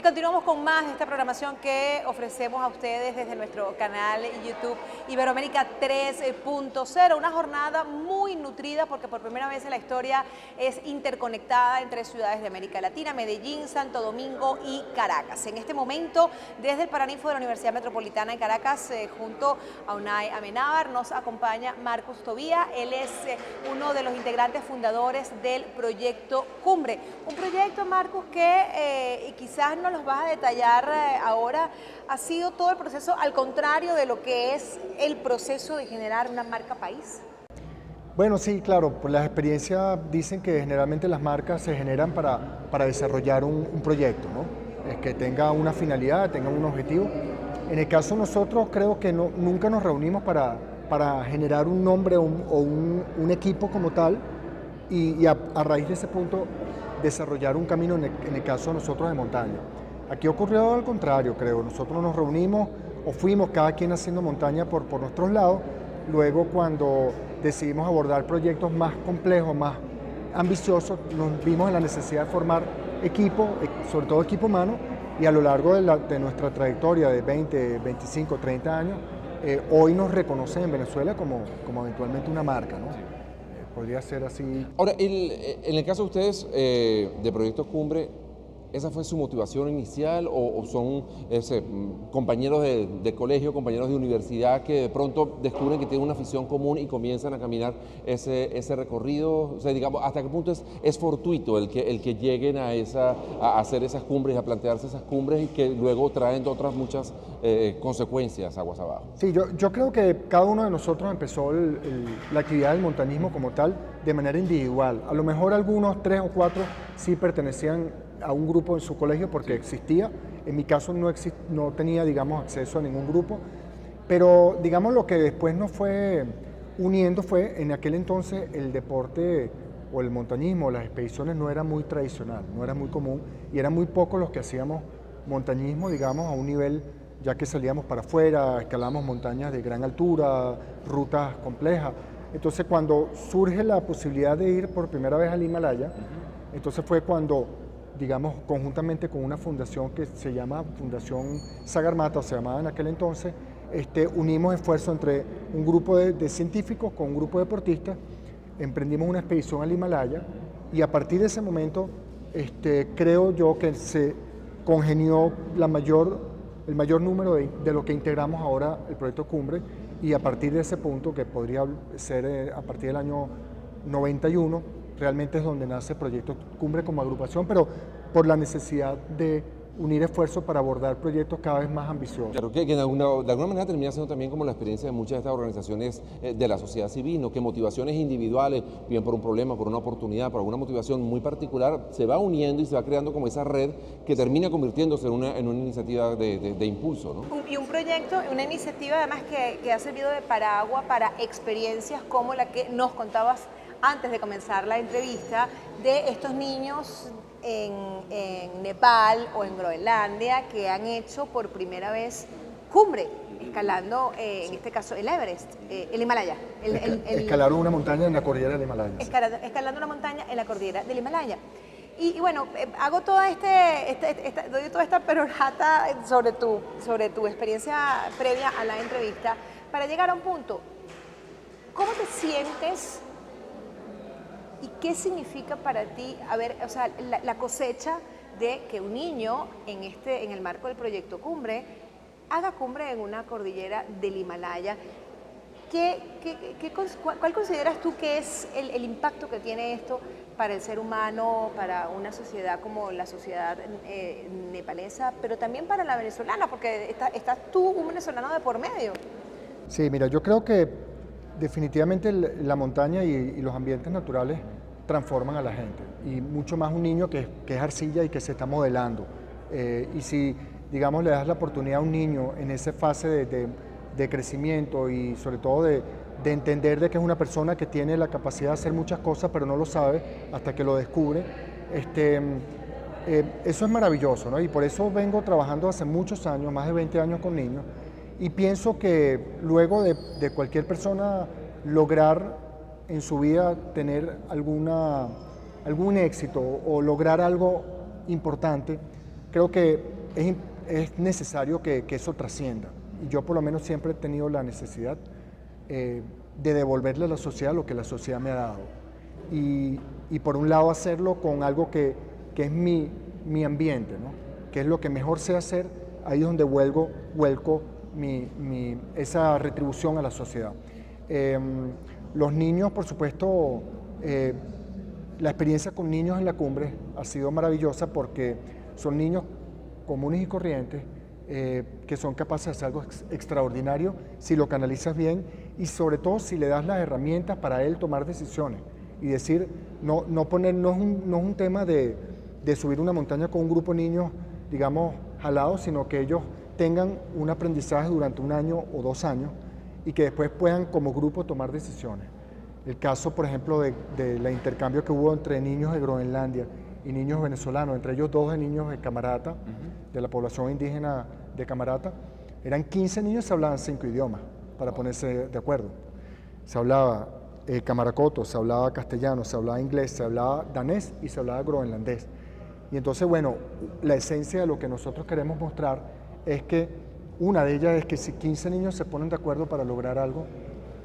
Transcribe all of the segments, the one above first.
continuamos con más de esta programación que ofrecemos a ustedes desde nuestro canal YouTube Iberoamérica 3.0. Una jornada muy nutrida porque por primera vez en la historia es interconectada entre ciudades de América Latina, Medellín, Santo Domingo y Caracas. En este momento, desde el Paraninfo de la Universidad Metropolitana de Caracas, junto a Unai Amenábar, nos acompaña Marcus Tobía. Él es uno de los integrantes fundadores del proyecto Cumbre. Un proyecto, Marcus, que quizás nos los vas a detallar ahora. ¿Ha sido todo el proceso al contrario de lo que es el proceso de generar una marca país? Bueno, sí, claro, pues las experiencias dicen que generalmente las marcas se generan para desarrollar un proyecto, ¿no? Es que tenga una finalidad, tenga un objetivo. En el caso de nosotros, creo que nunca nos reunimos para generar un nombre o un equipo como tal y a raíz de ese punto desarrollar un camino en el caso de nosotros de montaña. Aquí ocurrió al contrario, creo. Nosotros nos reunimos o fuimos cada quien haciendo montaña por nuestros lados. Luego, cuando decidimos abordar proyectos más complejos, más ambiciosos, nos vimos en la necesidad de formar equipo, sobre todo equipo humano, y a lo largo de nuestra trayectoria de 20, 25, 30 años, hoy nos reconocen en Venezuela como eventualmente una marca, ¿no? Podría ser así. Ahora, en el caso de ustedes, de Proyecto Cumbre, ¿esa fue su motivación inicial o son compañeros de colegio, compañeros de universidad que de pronto descubren que tienen una afición común y comienzan a caminar ese recorrido? O sea, digamos, ¿hasta qué punto es fortuito el que lleguen a hacer esas cumbres, a plantearse esas cumbres y que luego traen otras muchas consecuencias aguas abajo? Sí, yo creo que cada uno de nosotros empezó la actividad del montañismo como tal de manera individual. A lo mejor algunos, 3 o 4, sí pertenecían a un grupo en su colegio porque existía. En mi caso no tenía, digamos, acceso a ningún grupo, pero digamos lo que después nos fue uniendo fue, en aquel entonces el deporte o el montañismo, las expediciones no era muy tradicional, no era muy común y eran muy pocos los que hacíamos montañismo, digamos, a un nivel ya que salíamos para afuera, escalamos montañas de gran altura, rutas complejas. Entonces cuando surge la posibilidad de ir por primera vez al Himalaya, entonces fue cuando, digamos, conjuntamente con una fundación que se llama Fundación Sagarmatha, o se llamaba en aquel entonces, unimos esfuerzos entre un grupo de científicos con un grupo de deportistas, emprendimos una expedición al Himalaya y a partir de ese momento creo yo que se congenió el mayor número de lo que integramos ahora el proyecto Cumbre y a partir de ese punto, que podría ser a partir del año 91, realmente es donde nace el proyecto Cumbre como agrupación, pero por la necesidad de unir esfuerzos para abordar proyectos cada vez más ambiciosos. Claro, que de alguna manera termina siendo también como la experiencia de muchas de estas organizaciones de la sociedad civil, ¿no? Que motivaciones individuales, bien por un problema, por una oportunidad, por alguna motivación muy particular, se va uniendo y se va creando como esa red que termina convirtiéndose en una iniciativa de impulso, ¿no? Y un proyecto, una iniciativa además que ha servido de paraguas para experiencias como la que nos contabas antes de comenzar la entrevista, de estos niños en Nepal o en Groenlandia que han hecho por primera vez cumbre, escalando, en este caso, el Everest, el Himalaya. Escalaron una montaña en la cordillera del Himalaya. Escalando una montaña en la cordillera del Himalaya. Y bueno, hago doy toda esta perorata sobre tu experiencia previa a la entrevista para llegar a un punto. ¿Cómo te sientes? ¿Y qué significa para ti, o sea, la cosecha de que un niño en el marco del proyecto Cumbre haga cumbre en una cordillera del Himalaya? ¿Cuál consideras tú que es el impacto que tiene esto para el ser humano, para una sociedad como la sociedad nepalesa, pero también para la venezolana? Porque estás tú, un venezolano, de por medio. Sí, mira, yo creo que definitivamente la montaña y los ambientes naturales transforman a la gente, y mucho más un niño que es arcilla y que se está modelando. Y si, digamos, le das la oportunidad a un niño en esa fase de crecimiento y sobre todo de entender de que es una persona que tiene la capacidad de hacer muchas cosas, pero no lo sabe hasta que lo descubre, eso es maravilloso, ¿no? Y por eso vengo trabajando hace muchos años, más de 20 años con niños, y pienso que luego de cualquier persona lograr en su vida tener algún éxito o lograr algo importante, creo que es necesario que eso trascienda. Y yo por lo menos siempre he tenido la necesidad de devolverle a la sociedad lo que la sociedad me ha dado. Y por un lado hacerlo con algo que es mi ambiente, ¿no? Que es lo que mejor sé hacer, ahí es donde vuelco esa retribución a la sociedad. Los niños, por supuesto, la experiencia con niños en la cumbre ha sido maravillosa porque son niños comunes y corrientes que son capaces de hacer algo extraordinario si lo canalizas bien y sobre todo si le das las herramientas para él tomar decisiones y decir, no es un tema de subir una montaña con un grupo de niños, digamos, jalados, sino que ellos tengan un aprendizaje durante 1 año o 2 años y que después puedan como grupo tomar decisiones. El caso, por ejemplo, del intercambio que hubo entre niños de Groenlandia y niños venezolanos, entre ellos 2 niños de Camarata, de la población indígena de Camarata, eran 15 niños y se hablaban 5 idiomas, para ponerse de acuerdo. Se hablaba camaracoto, se hablaba castellano, se hablaba inglés, se hablaba danés y se hablaba groenlandés. Y entonces, bueno, la esencia de lo que nosotros queremos mostrar es que una de ellas es que si 15 niños se ponen de acuerdo para lograr algo,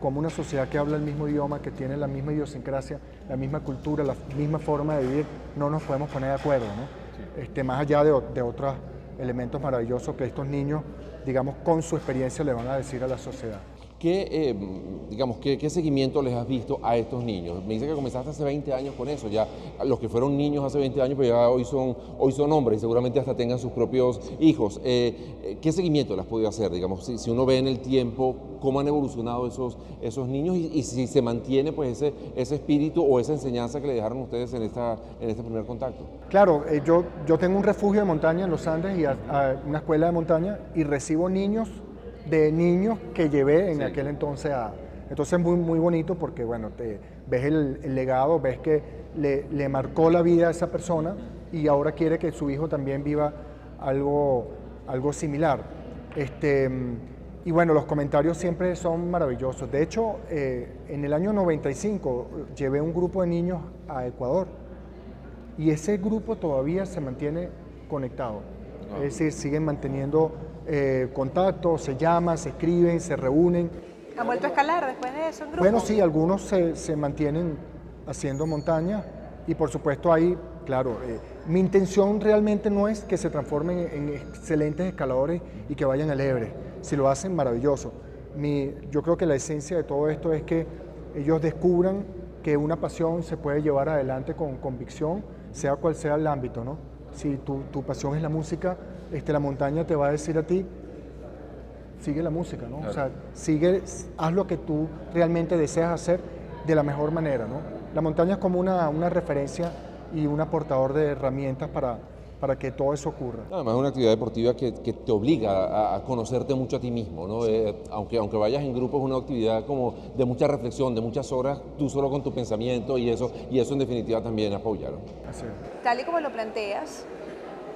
como una sociedad que habla el mismo idioma, que tiene la misma idiosincrasia, la misma cultura, la misma forma de vivir, no nos podemos poner de acuerdo, ¿no? Sí. Más allá de otros elementos maravillosos que estos niños, digamos, con su experiencia le van a decir a la sociedad. ¿Qué seguimiento les has visto a estos niños? Me dice que comenzaste hace 20 años con eso, ya los que fueron niños hace 20 años, pues ya hoy son hombres y seguramente hasta tengan sus propios hijos. ¿Qué seguimiento les has podido hacer? Digamos, si uno ve en el tiempo cómo han evolucionado esos niños y si se mantiene pues ese espíritu o esa enseñanza que le dejaron ustedes en este primer contacto. Claro, yo tengo un refugio de montaña en los Andes y una escuela de montaña y recibo niños que llevé en aquel entonces entonces es muy, muy bonito porque, bueno, ves el legado, ves que le marcó la vida a esa persona y ahora quiere que su hijo también viva algo similar. Y bueno, los comentarios siempre son maravillosos. De hecho, en el año 95 llevé un grupo de niños a Ecuador y ese grupo todavía se mantiene conectado. Es decir, siguen manteniendo contacto, se llaman, se escriben, se reúnen. ¿Han vuelto a escalar después de eso en grupo? Bueno, sí, algunos se mantienen haciendo montaña y por supuesto ahí, claro, mi intención realmente no es que se transformen en excelentes escaladores y que vayan al Everest. Si lo hacen, maravilloso. Yo creo que la esencia de todo esto es que ellos descubran que una pasión se puede llevar adelante con convicción, sea cual sea el ámbito, ¿no? Si tu pasión es la música, la montaña te va a decir a ti, sigue la música, ¿no? Claro. O sea, haz lo que tú realmente deseas hacer de la mejor manera, ¿no? La montaña es como una referencia y un aportador de herramientas para que todo eso ocurra. Además es una actividad deportiva que te obliga a conocerte mucho a ti mismo, ¿no? Sí. Aunque vayas en grupo, es una actividad como de mucha reflexión, de muchas horas, tú solo con tu pensamiento y eso en definitiva también apoya, ¿no? Así es. Tal y como lo planteas,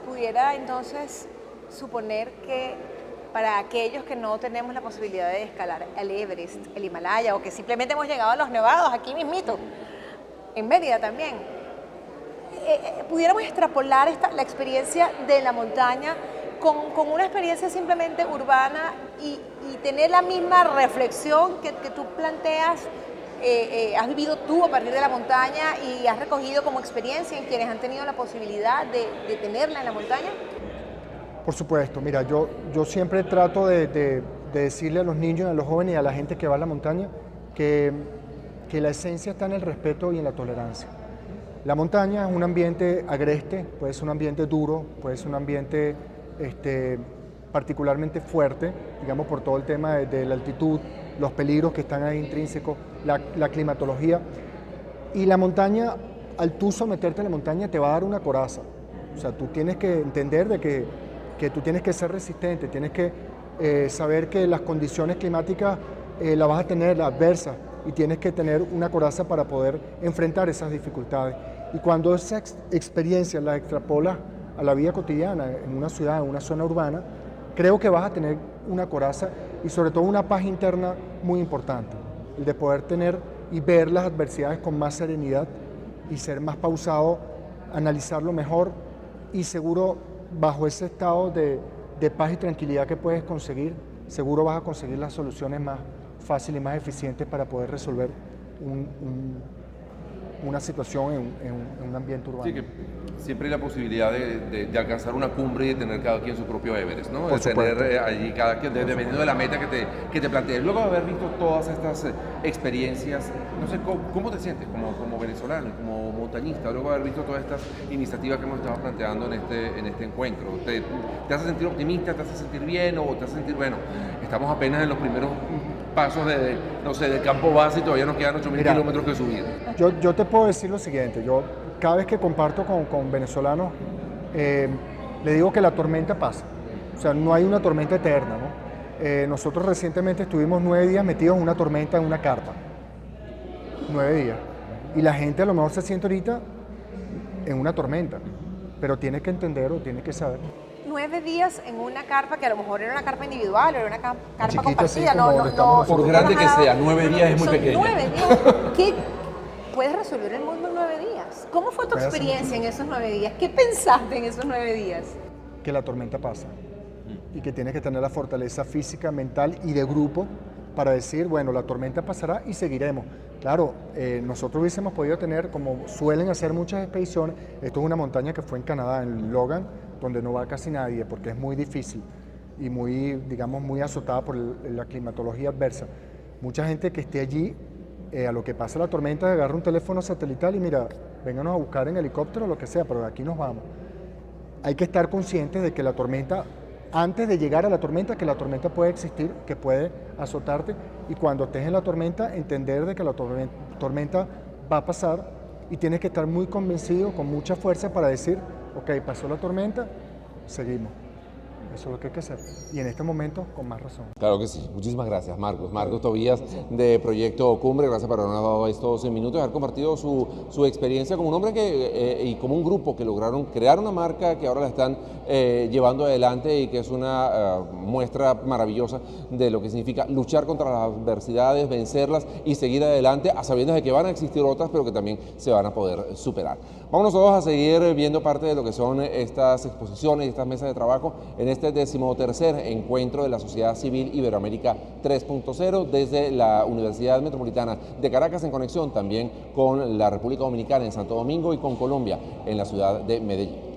pudiera entonces suponer que para aquellos que no tenemos la posibilidad de escalar el Everest, el Himalaya, o que simplemente hemos llegado a los nevados aquí mismito, en Mérida también, pudiéramos extrapolar la experiencia de la montaña con una experiencia simplemente urbana y tener la misma reflexión que tú planteas, has vivido tú a partir de la montaña y has recogido como experiencia en quienes han tenido la posibilidad de tenerla en la montaña. Por supuesto, mira, yo siempre trato de decirle a los niños, a los jóvenes y a la gente que va a la montaña que la esencia está en el respeto y en la tolerancia. La montaña es un ambiente agreste, puede ser un ambiente duro, puede ser un ambiente particularmente fuerte, digamos por todo el tema de la altitud, los peligros que están ahí intrínsecos, la climatología. Y la montaña, al tú someterte a la montaña, te va a dar una coraza. O sea, tú tienes que entender de que tú tienes que ser resistente, tienes que saber que las condiciones climáticas las vas a tener adversas y tienes que tener una coraza para poder enfrentar esas dificultades. Y cuando esa experiencia la extrapolas a la vida cotidiana, en una ciudad, en una zona urbana, creo que vas a tener una coraza y sobre todo una paz interna muy importante, el de poder tener y ver las adversidades con más serenidad y ser más pausado, analizarlo mejor y seguro bajo ese estado de paz y tranquilidad que puedes conseguir, seguro vas a conseguir las soluciones más fáciles y más eficientes para poder resolver una situación en un ambiente urbano. Sí, que siempre hay la posibilidad de alcanzar una cumbre y de tener cada quien su propio Everest, ¿no? Por De tener supuesto. allí cada quien, dependiendo de la meta que te plantees. Luego de haber visto todas estas experiencias, no sé, ¿cómo te sientes como venezolano, como montañista, luego de haber visto todas estas iniciativas que hemos estado planteando en este encuentro? ¿Te hace sentir optimista, te hace sentir bien o te hace sentir, bueno, estamos apenas en los primeros pasos no sé, del campo base y todavía nos quedan 8.000 kilómetros que subir? Yo te puedo decir lo siguiente, yo cada vez que comparto con venezolanos, le digo que la tormenta pasa, o sea, no hay una tormenta eterna, ¿no? Nosotros recientemente estuvimos 9 días metidos en una tormenta en una carpa, 9 días, y la gente a lo mejor se siente ahorita en una tormenta, pero tiene que entender o tiene que saber. 9 días en una carpa, que a lo mejor era una carpa individual, era una carpa Chiquita, así compartida, como donde estamos nosotros. Por grande que sea, 9 días es muy Son pequeño. 9 días. ¿Qué puedes resolver el mundo en 9 días? ¿Cómo fue tu Puede hacer experiencia en esos 9 días? ¿Qué pensaste en esos 9 días? Que la tormenta pasa y que tienes que tener la fortaleza física, mental y de grupo para decir, bueno, la tormenta pasará y seguiremos. Claro, nosotros hubiésemos podido tener, como suelen hacer muchas expediciones, esto es una montaña que fue en Canadá, en Logan, donde no va casi nadie porque es muy difícil y muy, digamos, muy azotada por la climatología adversa. Mucha gente que esté allí, a lo que pasa la tormenta, agarra un teléfono satelital y mira, vénganos a buscar en helicóptero o lo que sea, pero de aquí nos vamos. Hay que estar conscientes de que la tormenta, antes de llegar a la tormenta, que la tormenta puede existir, que puede azotarte, y cuando estés en la tormenta, entender de que la tormenta va a pasar y tienes que estar muy convencido, con mucha fuerza para decir, ok, pasó la tormenta, seguimos. Eso es lo que hay que hacer. Y en este momento, con más razón. Claro que sí. Muchísimas gracias, Marcos. Marcos Tobías, de Proyecto Cumbre. Gracias por habernos dado estos minutos, haber compartido su experiencia como un hombre y como un grupo que lograron crear una marca que ahora la están llevando adelante y que es una muestra maravillosa de lo que significa luchar contra las adversidades, vencerlas y seguir adelante, a sabiendas de que van a existir otras, pero que también se van a poder superar. Vamos nosotros a seguir viendo parte de lo que son estas exposiciones y estas mesas de trabajo en este 13º encuentro de la Sociedad Civil Iberoamérica 3.0 desde la Universidad Metropolitana de Caracas, en conexión también con la República Dominicana en Santo Domingo y con Colombia en la ciudad de Medellín.